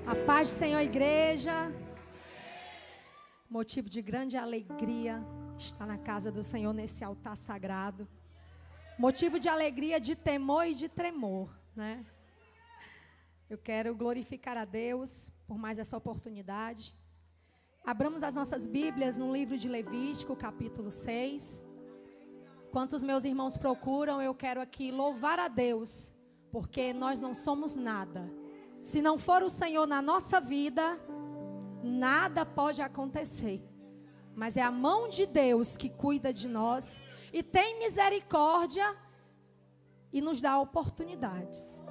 A paz do Senhor, igreja. Motivo de grande alegria estar na casa do Senhor nesse altar sagrado. Motivo de alegria, de temor e de tremor, né? Eu quero glorificar a Deus por mais essa oportunidade. Abramos as nossas Bíblias no livro de Levítico, capítulo 6. Enquanto os meus irmãos procuram, eu quero aqui louvar a Deus, porque nós não somos nada. Se não for o Senhor na nossa vida, nada pode acontecer. Mas é a mão de Deus que cuida de nós e tem misericórdia e nos dá oportunidades.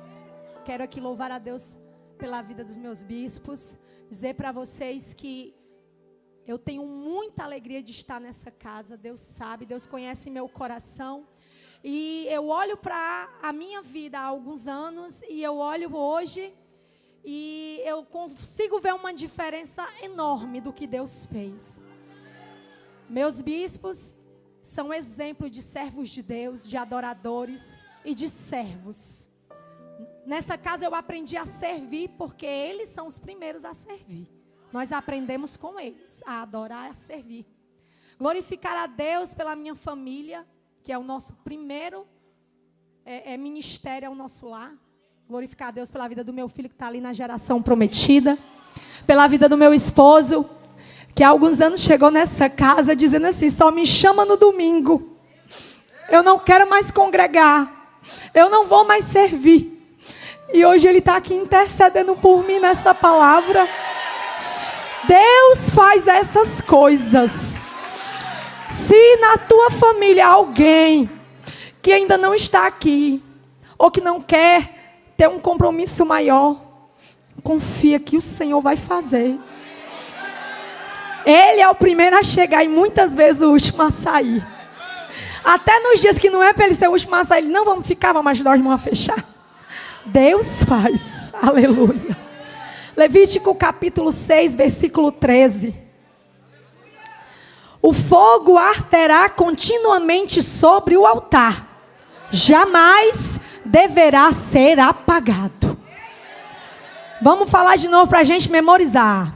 Quero aqui louvar a Deus pela vida dos meus bispos, dizer para vocês que eu tenho muita alegria de estar nessa casa. Deus sabe, Deus conhece meu coração. E eu olho para a minha vida há alguns anos e eu olho hoje e eu consigo ver uma diferença enorme do que Deus fez. Meus bispos são exemplo de servos de Deus, de adoradores e de servos. Nessa casa eu aprendi a servir porque eles são os primeiros a servir. Nós aprendemos com eles a adorar e a servir. Glorificar a Deus pela minha família, que é o nosso primeiro ministério, é o nosso lar. Glorificar a Deus pela vida do meu filho que está ali na geração prometida. Pela vida do meu esposo, que há alguns anos chegou nessa casa dizendo assim: só me chama no domingo. Eu não quero mais congregar. Eu não vou mais servir. E hoje ele está aqui intercedendo por mim nessa palavra. Deus faz essas coisas. Se na tua família há alguém que ainda não está aqui, ou que não quer ter um compromisso maior, confia que o Senhor vai fazer. Ele é o primeiro a chegar e muitas vezes o último a sair. Até nos dias que não é para ele ser o último a sair, ele, não, vamos ficar, vamos ajudar os irmãos a fechar. Deus faz, aleluia. Levítico capítulo 6, versículo 13. O fogo arderá continuamente sobre o altar, jamais deverá ser apagado. Vamos falar de novo para a gente memorizar.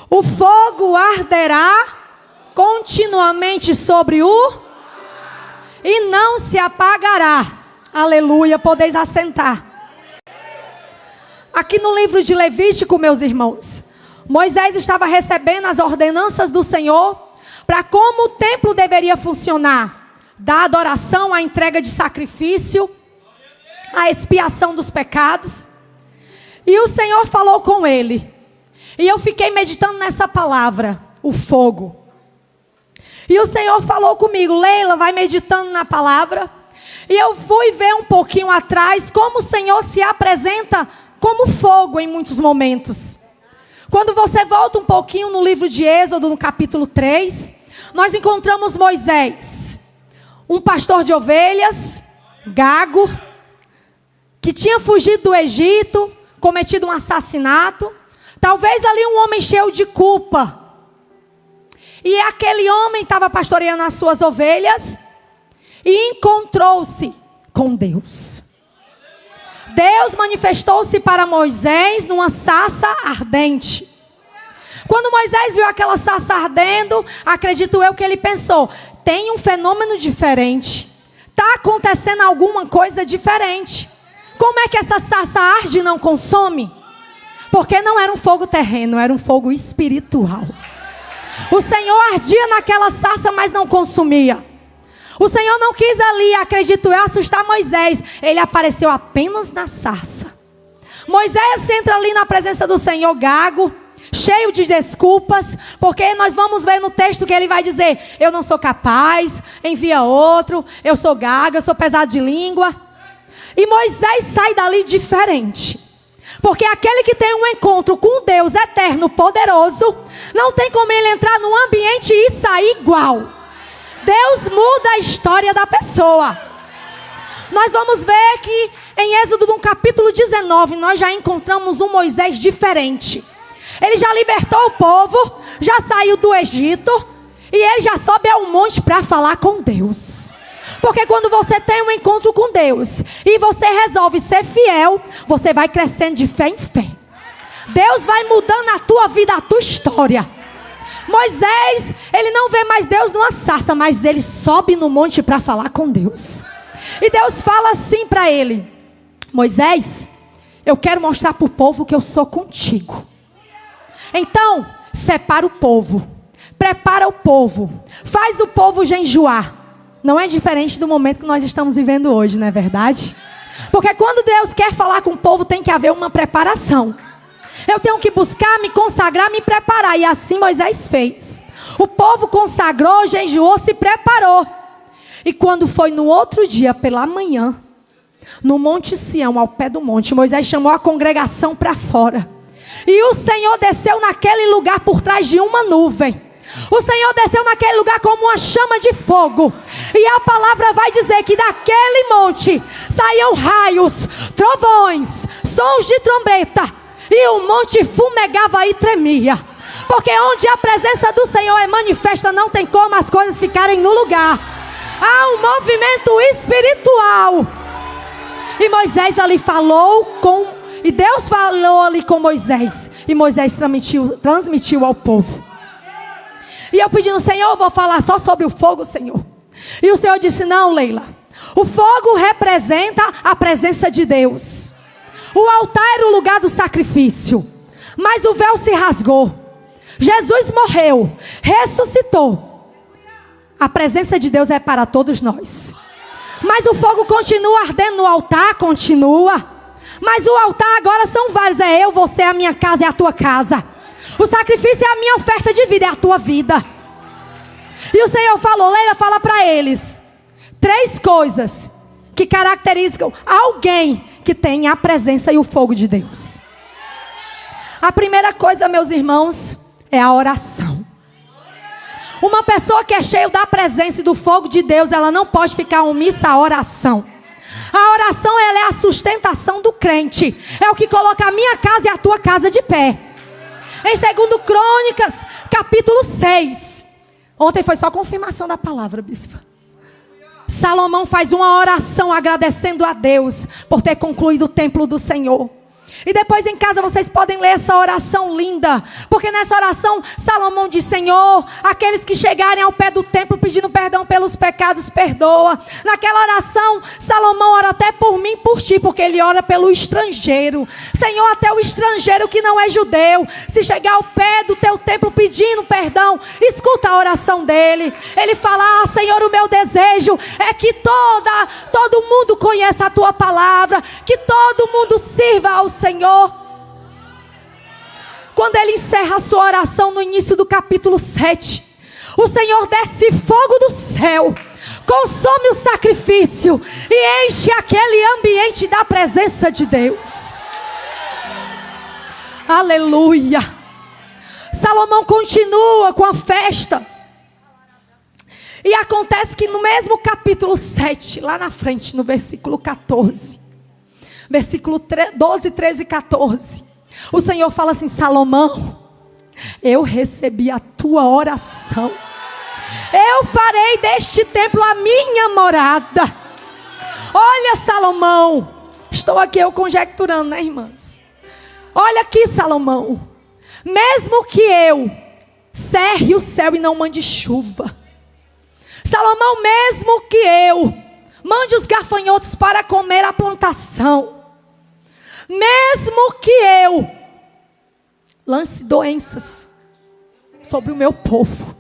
O fogo arderá continuamente sobre o e não se apagará. Aleluia, podeis assentar. Aqui no livro de Levítico, meus irmãos, Moisés estava recebendo as ordenanças do Senhor para como o templo deveria funcionar, da adoração à entrega de sacrifício, a expiação dos pecados. E o Senhor falou com ele. E eu fiquei meditando nessa palavra, o fogo. E o Senhor falou comigo: Leila, vai meditando na palavra. E eu fui ver um pouquinho atrás como o Senhor se apresenta como fogo em muitos momentos. Quando você volta um pouquinho no livro de Êxodo, no capítulo 3, nós encontramos Moisés, um pastor de ovelhas, gago, que tinha fugido do Egito, cometido um assassinato, talvez ali um homem cheio de culpa. E aquele homem estava pastoreando as suas ovelhas e encontrou-se com Deus. Deus manifestou-se para Moisés numa sarça ardente. Quando Moisés viu aquela sarça ardendo, acredito eu que ele pensou: tem um fenômeno diferente. Está acontecendo alguma coisa diferente. Como é que essa sarça arde e não consome? Porque não era um fogo terreno, era um fogo espiritual. O Senhor ardia naquela sarça, mas não consumia. O Senhor não quis ali, acredito eu, assustar Moisés. Ele apareceu apenas na sarça. Moisés entra ali na presença do Senhor gago, cheio de desculpas, porque nós vamos ver no texto que ele vai dizer: eu não sou capaz, envia outro, eu sou gago, eu sou pesado de língua. E Moisés sai dali diferente. Porque aquele que tem um encontro com Deus eterno, poderoso, não tem como ele entrar num ambiente e sair igual. Deus muda a história da pessoa. Nós vamos ver que em Êxodo no capítulo 19, nós já encontramos um Moisés diferente. Ele já libertou o povo, já saiu do Egito, e ele já sobe ao monte para falar com Deus. Porque quando você tem um encontro com Deus e você resolve ser fiel, você vai crescendo de fé em fé. Deus vai mudando a tua vida, a tua história. Moisés, ele não vê mais Deus numa sarça, mas ele sobe no monte para falar com Deus. E Deus fala assim para ele: Moisés, eu quero mostrar para o povo que eu sou contigo. Então, separa o povo, prepara o povo, faz o povo jejuar. Não é diferente do momento que nós estamos vivendo hoje, não é verdade? Porque quando Deus quer falar com o povo, tem que haver uma preparação. Eu tenho que buscar, me consagrar, me preparar. E assim Moisés fez. O povo consagrou, jejuou, se preparou. E quando foi no outro dia, pela manhã, no Monte Sião, ao pé do monte, Moisés chamou a congregação para fora. E o Senhor desceu naquele lugar por trás de uma nuvem. O Senhor desceu naquele lugar como uma chama de fogo. E a palavra vai dizer que daquele monte saíam raios, trovões, sons de trombeta. E o monte fumegava e tremia. Porque onde a presença do Senhor é manifesta, não tem como as coisas ficarem no lugar. Há um movimento espiritual. E Moisés ali falou com... E Deus falou ali com Moisés. E Moisés transmitiu ao povo. E eu pedindo: Senhor, eu vou falar só sobre o fogo, Senhor. E o Senhor disse: não, Leila. O fogo representa a presença de Deus. O altar era o lugar do sacrifício. Mas o véu se rasgou. Jesus morreu, ressuscitou. A presença de Deus é para todos nós. Mas o fogo continua ardendo no altar, continua. Mas o altar agora são vários. É eu, você, a minha casa, é a tua casa. O sacrifício é a minha oferta de vida, é a tua vida. E o Senhor falou: Leila, fala para eles 3 coisas que caracterizam alguém que tem a presença e o fogo de Deus. A primeira coisa, meus irmãos, é a oração. Uma pessoa que é cheia da presença e do fogo de Deus, ela não pode ficar omissa à oração. A oração, ela é a sustentação do crente. É o que coloca a minha casa e a tua casa de pé. Em 2 Crônicas, capítulo 6. Ontem foi só confirmação da palavra, bispa. Salomão faz uma oração agradecendo a Deus por ter concluído o templo do Senhor. E depois em casa vocês podem ler essa oração linda. Porque nessa oração Salomão diz: Senhor, aqueles que chegarem ao pé do templo pedindo perdão pelos pecados, perdoa. Naquela oração Salomão ora até por mim e por ti, porque ele ora pelo estrangeiro. Senhor, até o estrangeiro que não é judeu, se chegar ao pé do teu templo pedindo perdão, escuta a oração dele. Ele fala: Senhor, o meu desejo é que todo mundo conheça a tua palavra, que todo mundo sirva ao Senhor. Quando ele encerra a sua oração no início do capítulo 7, o Senhor desce fogo do céu, consome o sacrifício e enche aquele ambiente da presença de Deus. Aleluia. Salomão continua com a festa. E acontece que no mesmo capítulo 7, lá na frente, no versículo 14, versículo 12, 13 e 14, o Senhor fala assim: Salomão, eu recebi a tua oração. Eu farei deste templo a minha morada. Olha, Salomão, estou aqui eu conjecturando, né, irmãs? Olha aqui, Salomão, mesmo que eu cerre o céu e não mande chuva, Salomão, mesmo que eu mande os gafanhotos para comer a plantação, mesmo que eu lance doenças sobre o meu povo,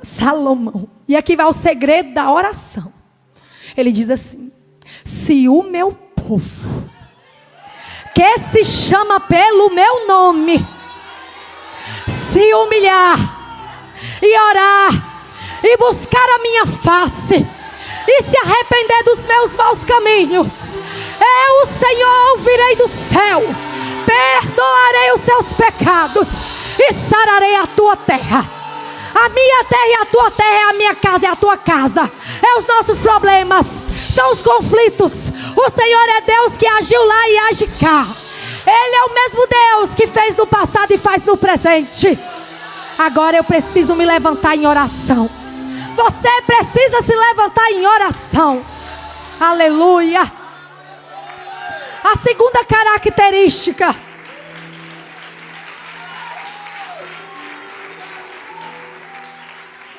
Salomão, e aqui vai o segredo da oração. Ele diz assim: se o meu povo, que se chama pelo meu nome, se humilhar e orar e buscar a minha face e se arrepender dos meus maus caminhos, eu, o Senhor, ouvirei do céu, perdoarei os seus pecados e sararei a tua terra. A minha terra e a tua terra é a minha casa e a tua casa. É os nossos problemas, são os conflitos. O Senhor é Deus que agiu lá e age cá. Ele é o mesmo Deus que fez no passado e faz no presente. Agora eu preciso me levantar em oração. Você precisa se levantar em oração. Aleluia. A segunda característica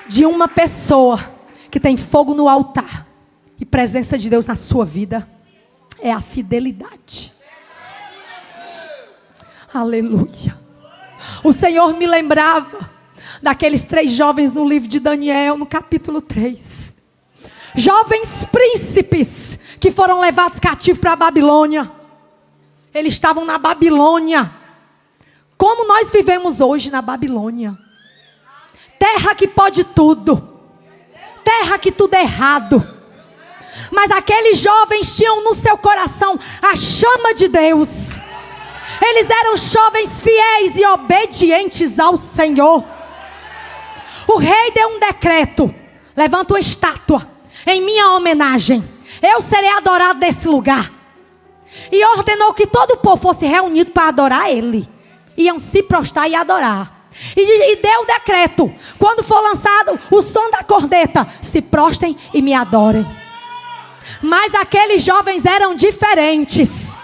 de uma pessoa que tem fogo no altar e presença de Deus na sua vida é a fidelidade. Aleluia. O Senhor me lembrava daqueles 3 jovens no livro de Daniel, no capítulo 3. Jovens príncipes que foram levados cativos para a Babilônia. Eles estavam na Babilônia. Como nós vivemos hoje na Babilônia. Terra que pode tudo. Terra que tudo é errado. Mas aqueles jovens tinham no seu coração a chama de Deus. Eles eram jovens fiéis e obedientes ao Senhor. O rei deu um decreto. Levanta uma estátua em minha homenagem. Eu serei adorado nesse lugar. E ordenou que todo o povo fosse reunido para adorar ele. Iam se prostrar e adorar. E deu o decreto. Quando for lançado o som da corneta, se prostrem e me adorem. Mas aqueles jovens eram diferentes.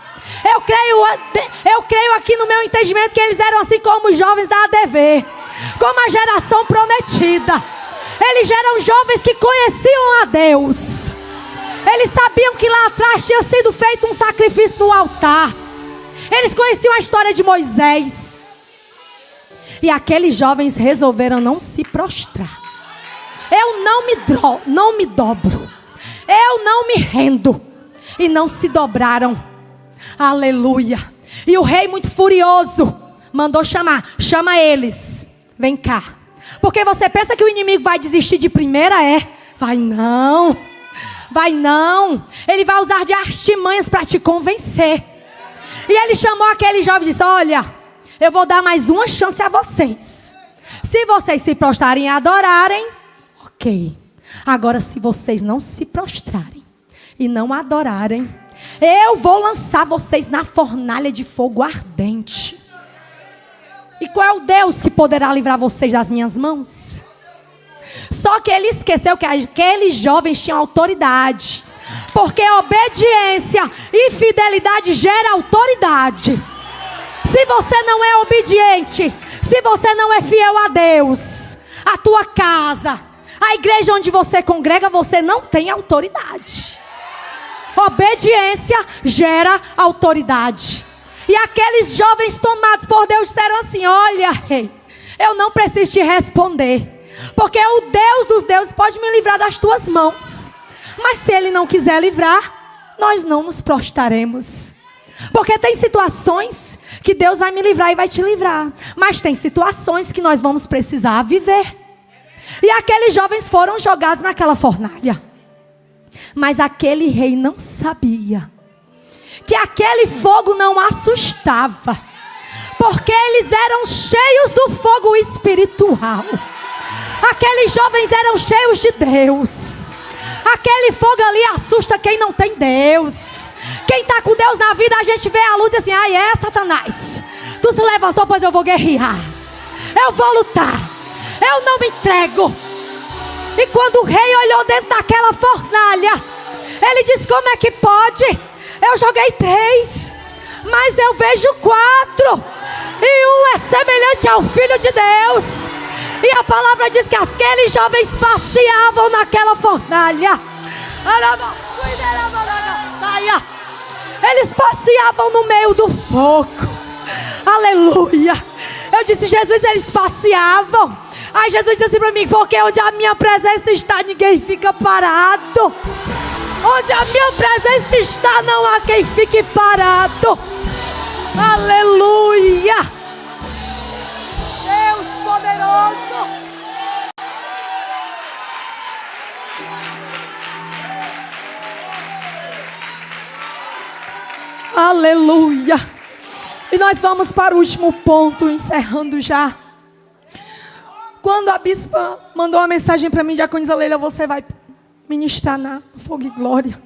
Eu creio aqui no meu entendimento que eles eram assim como os jovens da ADV. Como a geração prometida. Eles eram jovens que conheciam a Deus. Eles sabiam que lá atrás tinha sido feito um sacrifício no altar. Eles conheciam a história de Moisés. E aqueles jovens resolveram não se prostrar. Eu não me dobro. Eu não me rendo. E não se dobraram. Aleluia. E o rei, muito furioso, mandou chamar. Chama eles. Vem cá. Porque você pensa que o inimigo vai desistir de primeira? Vai não. Vai não. Ele vai usar de artimanhas para te convencer. E ele chamou aquele jovem e disse: olha, eu vou dar mais uma chance a vocês. Se vocês se prostrarem e adorarem, ok. Agora, se vocês não se prostrarem e não adorarem, eu vou lançar vocês na fornalha de fogo ardente. E qual é o Deus que poderá livrar vocês das minhas mãos? Só que ele esqueceu que aqueles jovens tinham autoridade. Porque obediência e fidelidade gera autoridade. Se você não é obediente, se você não é fiel a Deus, a tua casa, a igreja onde você congrega, você não tem autoridade. Obediência gera autoridade. E aqueles jovens tomados por Deus disseram assim: olha, rei, eu não preciso te responder, porque o Deus dos deuses pode me livrar das tuas mãos. Mas se ele não quiser livrar, nós não nos prostraremos. Porque tem situações que Deus vai me livrar e vai te livrar. Mas tem situações que nós vamos precisar viver. E aqueles jovens foram jogados naquela fornalha. Mas aquele rei não sabia que aquele fogo não assustava, porque eles eram cheios do fogo espiritual. Aqueles jovens eram cheios de Deus. Aquele fogo ali assusta quem não tem Deus. Quem está com Deus na vida, a gente vê a luta assim: ai, Satanás, tu se levantou, pois eu vou guerrear, eu vou lutar, eu não me entrego. E quando o rei olhou dentro daquela fornalha, ele disse: como é que pode? Eu joguei 3, mas eu vejo 4, e um é semelhante ao Filho de Deus. E a palavra diz que aqueles jovens passeavam naquela fornalha. Eles passeavam no meio do fogo. Aleluia. Eu disse: Jesus, eles passeavam. Aí Jesus disse assim para mim: porque onde a minha presença está, ninguém fica parado. Onde a minha presença está, não há quem fique parado. Aleluia. Deus poderoso. Aleluia. E nós vamos para o último ponto, encerrando já. Quando a bispa mandou uma mensagem para mim: Diaconisa Leila, você vai ministrar na Fogo e Glória.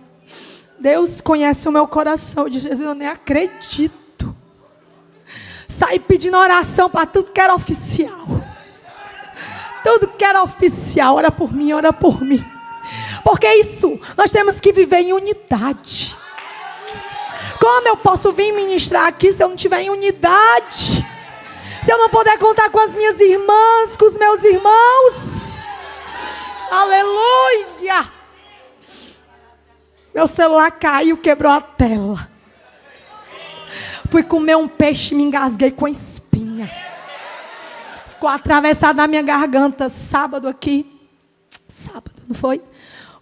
Deus conhece o meu coração. Eu disse: Jesus, eu nem acredito. Saí pedindo oração para tudo que era oficial. Tudo que era oficial. Ora por mim, ora por mim. Porque isso, nós temos que viver em unidade. Como eu posso vir ministrar aqui se eu não tiver em unidade? Se eu não puder contar com as minhas irmãs, com os meus irmãos? Aleluia! Meu celular caiu, quebrou a tela. Fui comer um peixe e me engasguei com a espinha. Ficou atravessado na minha garganta. Sábado aqui. Sábado, não foi?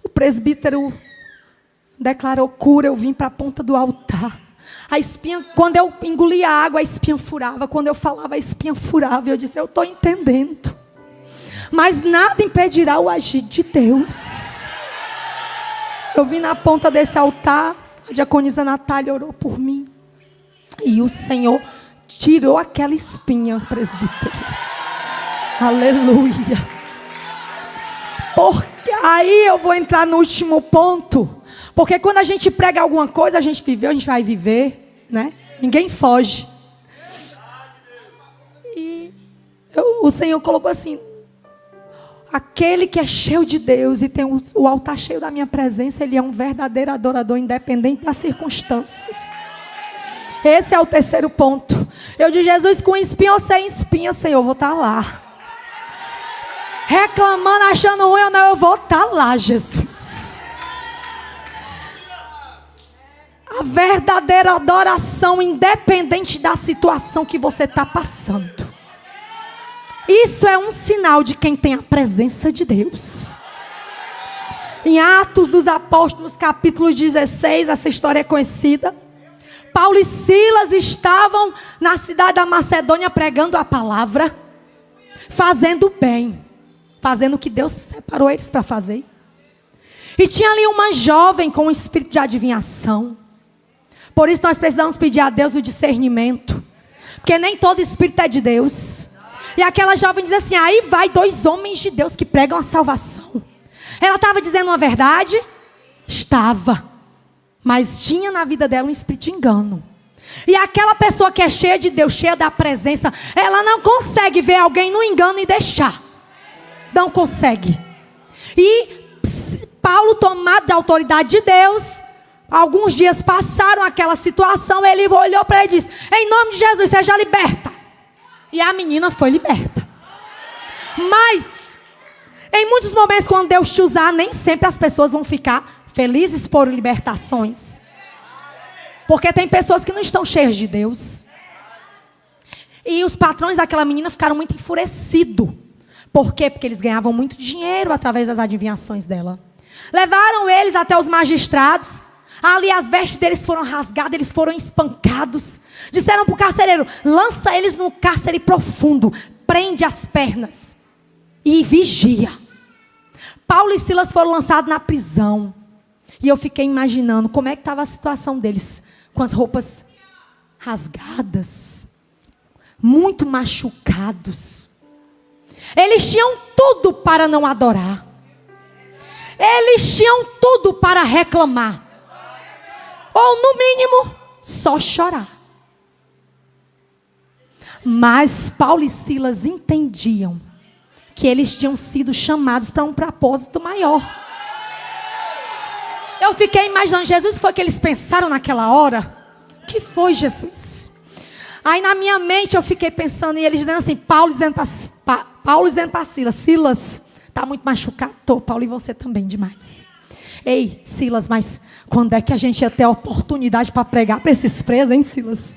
O presbítero declarou cura. Eu vim para a ponta do altar. A espinha, quando eu engolia a água, a espinha furava. Quando eu falava, a espinha furava. Eu disse, eu estou entendendo. Mas nada impedirá o agir de Deus. Eu vim na ponta desse altar. A diaconisa Natália orou por mim. E o Senhor tirou aquela espinha, presbítero. Aleluia. Porque aí eu vou entrar no último ponto. Porque quando a gente prega alguma coisa, a gente viveu, a gente vai viver, né? Ninguém foge. E o Senhor colocou assim: aquele que é cheio de Deus e tem o altar cheio da minha presença, ele é um verdadeiro adorador independente das circunstâncias. Esse é o terceiro ponto. Eu disse, Jesus, com espinha ou sem espinha, Senhor, eu vou estar lá. Reclamando, achando ruim ou não, eu vou estar lá, Jesus. A verdadeira adoração, independente da situação que você está passando. Isso é um sinal de quem tem a presença de Deus. Em Atos dos Apóstolos, capítulo 16, essa história é conhecida. Paulo e Silas estavam na cidade da Macedônia pregando a palavra, fazendo bem, fazendo o que Deus separou eles para fazer. E tinha ali uma jovem com um espírito de adivinhação. Por isso nós precisamos pedir a Deus o discernimento, porque nem todo espírito é de Deus. E aquela jovem diz assim, aí vai 2 homens de Deus que pregam a salvação. Ela estava dizendo uma verdade? Estava. Mas tinha na vida dela um espírito de engano. E aquela pessoa que é cheia de Deus, cheia da presença, ela não consegue ver alguém no engano e deixar. Não consegue. E Paulo, tomado da autoridade de Deus, alguns dias passaram aquela situação, ele olhou para ela e disse, em nome de Jesus, seja liberta. E a menina foi liberta. Mas, em muitos momentos, quando Deus te usar, nem sempre as pessoas vão ficar felizes por libertações. Porque tem pessoas que não estão cheias de Deus. E os patrões daquela menina ficaram muito enfurecidos. Por quê? Porque eles ganhavam muito dinheiro através das adivinhações dela. Levaram eles até os magistrados. Ali as vestes deles foram rasgadas, eles foram espancados. Disseram para o carcereiro, lança eles no cárcere profundo, prende as pernas e vigia. Paulo e Silas foram lançados na prisão. E eu fiquei imaginando como é que estava a situação deles, com as roupas rasgadas, muito machucados. Eles tinham tudo para não adorar. Eles tinham tudo para reclamar. Ou, no mínimo, só chorar. Mas Paulo e Silas entendiam que eles tinham sido chamados para um propósito maior. Eu fiquei imaginando, Jesus, foi o que eles pensaram naquela hora? O que foi, Jesus? Aí na minha mente eu fiquei pensando, e eles dizendo assim, Paulo dizendo para Silas, Silas, está muito machucado? Tô, Paulo, e você também demais. Ei, Silas, mas quando é que a gente ia ter a oportunidade para pregar para esses presos, hein, Silas?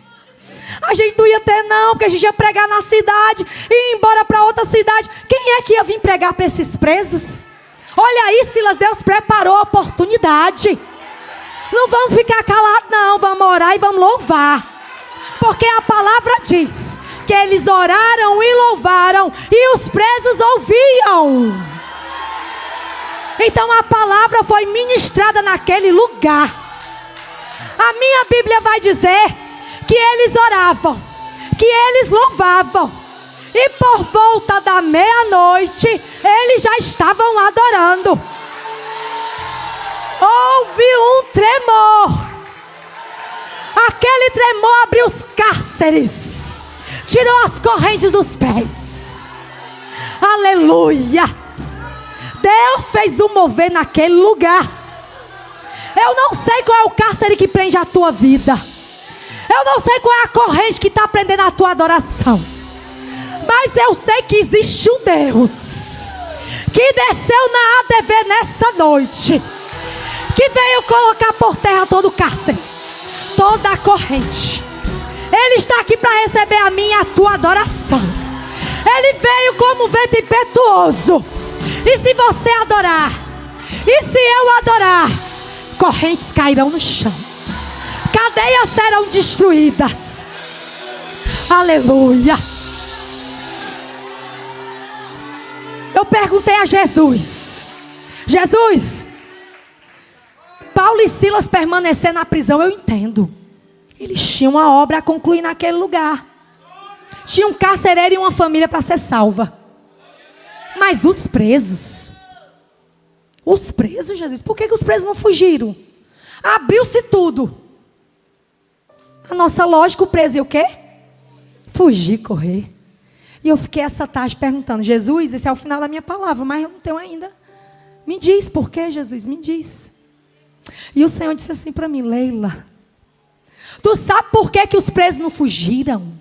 A gente não ia ter não, porque a gente ia pregar na cidade e ir embora para outra cidade. Quem é que ia vir pregar para esses presos? Olha aí, Silas, Deus preparou a oportunidade. Não vamos ficar calados não, vamos orar e vamos louvar. Porque a palavra diz que eles oraram e louvaram e os presos ouviam. Então a palavra foi ministrada naquele lugar. A minha Bíblia vai dizer que eles oravam, que eles louvavam. E por volta da meia-noite, eles já estavam adorando. Houve um tremor. Aquele tremor abriu os cárceres, tirou as correntes dos pés. Aleluia. Deus fez um mover naquele lugar. Eu não sei qual é o cárcere que prende a tua vida. Eu não sei qual é a corrente que está prendendo a tua adoração. Mas eu sei que existe um Deus que desceu na ADV nessa noite, que veio colocar por terra todo o cárcere, toda a corrente. Ele está aqui para receber a minha e a tua adoração. Ele veio como um vento impetuoso. E se você adorar, e se eu adorar, correntes cairão no chão, cadeias serão destruídas. Aleluia. Eu perguntei a Jesus: Jesus, Paulo e Silas permanecer na prisão, eu entendo. Eles tinham uma obra a concluir naquele lugar. Tinha um carcereiro e uma família para ser salva. Mas os presos, Jesus, por que os presos não fugiram? Abriu-se tudo. A nossa lógica, o preso ia o quê? Fugir, correr. E eu fiquei essa tarde perguntando: Jesus, esse é o final da minha palavra, mas eu não tenho ainda. Me diz por quê, Jesus, me diz. E o Senhor disse assim para mim: Leila, tu sabe por que os presos não fugiram?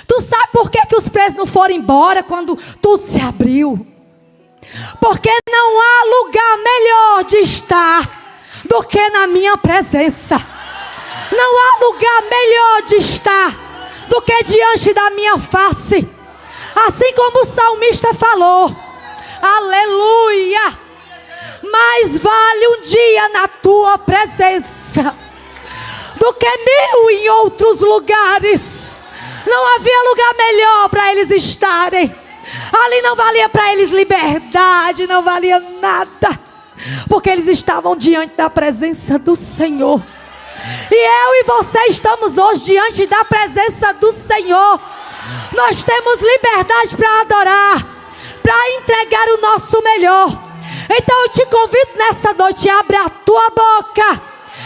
Tu sabe por que os presos não foram embora quando tudo se abriu? Porque não há lugar melhor de estar do que na minha presença. Não há lugar melhor de estar do que diante da minha face. Assim como o salmista falou, aleluia, mais vale um dia na tua presença do que 1000 em outros lugares. Não havia lugar melhor para eles estarem. Ali não valia para eles liberdade, não valia nada, porque eles estavam diante da presença do Senhor. E eu e você estamos hoje diante da presença do Senhor. Nós temos liberdade para adorar, para entregar o nosso melhor. Então eu te convido nessa noite: abre a tua boca,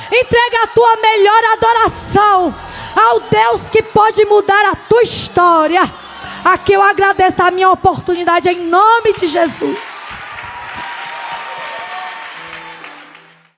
entrega a tua melhor adoração ao Deus que pode mudar a tua história. Aqui eu agradeço a minha oportunidade em nome de Jesus.